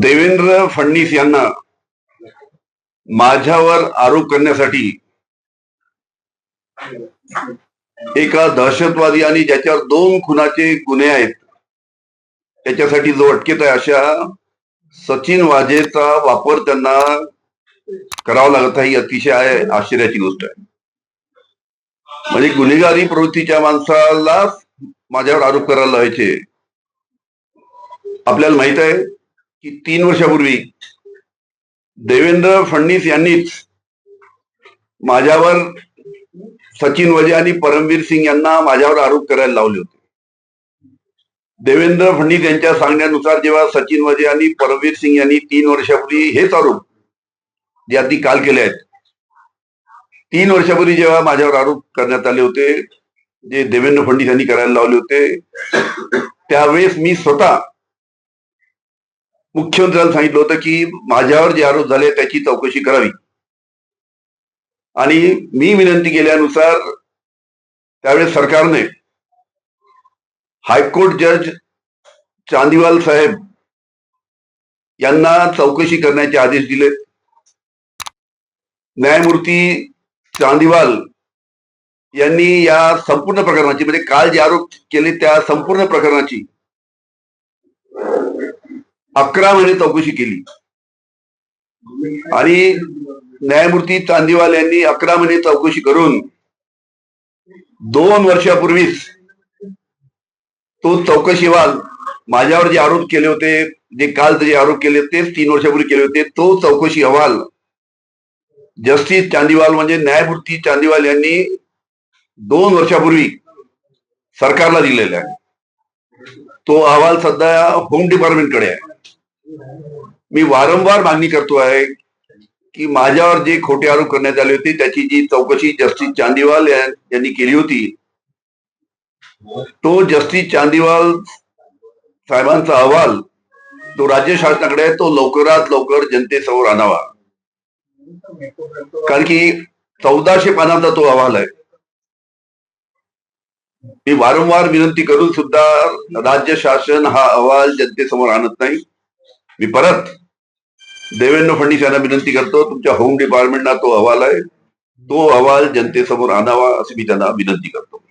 देवेंद्र फडणवीस यांना माझ्यावर आरोप करण्यासाठी एका दहशतवादी आणि ज्याच्यावर 2 खुनाचे गुन्हे आहेत त्याच्यासाठी जो अटकेत आहे अशा सचिन वाझेचा वापर त्यांना करावा लागत आहे ही अतिशय आश्चर्याची गोष्ट आहे. म्हणजे गुन्हेगारी प्रवृत्तीच्या माणसाला माझ्यावर आरोप करायला लावायचे. आपल्याला माहित आहे की 3 वर्षापूर्वी देवेंद्र फडणवीस यांनीच माझ्यावर सचिन वाझे आणि परमवीर सिंग यांना माझ्यावर आरोप करायला लावले होते. देवेंद्र फडणवीस यांच्या सांगण्यानुसार जेव्हा सचिन वाझे आणि परमवीर सिंग यांनी 3 वर्षापूर्वी हेच आरोप जे आधी काल केले आहेत 3 वर्षापूर्वी जेव्हा माझ्यावर आरोप करण्यात आले होते जे देवेंद्र फडणवीस यांनी करायला लावले होते त्यावेळेस मी स्वतः मुख्यमंत्र्यांना सांगितलं होतं की माझ्यावर जे आरोप झाले त्याची चौकशी करावी आणि मी विनंती केल्यानुसार त्यावेळेस सरकारने हायकोर्ट जज चांदीवाल साहेब यांना चौकशी करण्याचे आदेश दिले. न्यायमूर्ती चांदीवाल यांनी या संपूर्ण प्रकरणाची म्हणजे काल जे आरोप केले त्या संपूर्ण प्रकरणाची 11 महिने चौकशी केली आणि न्यायमूर्ती चांदीवाल यांनी 11 महिने चौकशी करून 2 वर्षापूर्वीच तो चौकशी अहवाल माझ्यावर जे आरोप केले होते जे काल जे आरोप केले तेच 3 वर्षापूर्वी केले होते तो चौकशी अहवाल जस्टिस चांदीवाल म्हणजे न्यायमूर्ती चांदीवाल यांनी 2 वर्षापूर्वी सरकारला दिलेला आहे. तो अहवाल सध्या होम डिपार्टमेंटकडे आहे. मी वारंवार मागणी करतो आहे की माझ्यावर जे खोटे आरोप करण्यात आले होते त्याची जी चौकशी जस्टिस चांदीवाल यांनी केली होती तो जस्टिस चांदीवाल साहेबांचा अहवाल तो राज्य शासनाकडे आहे तो लवकरात लवकर जनतेसमोर आणावा. कारण की 1400 पानांचा तो अहवाल आहे. मी वारंवार विनंती करून सुद्धा राज्य शासन हा अहवाल जनतेसमोर आणत नाही. मी परत देवेंद्र फडणवीस यांना विनंती करतो तुमच्या होम डिपार्टमेंटला तो अहवाल आहे तो अहवाल जनतेसमोर आणावा अशी मी त्यांना विनंती करतो.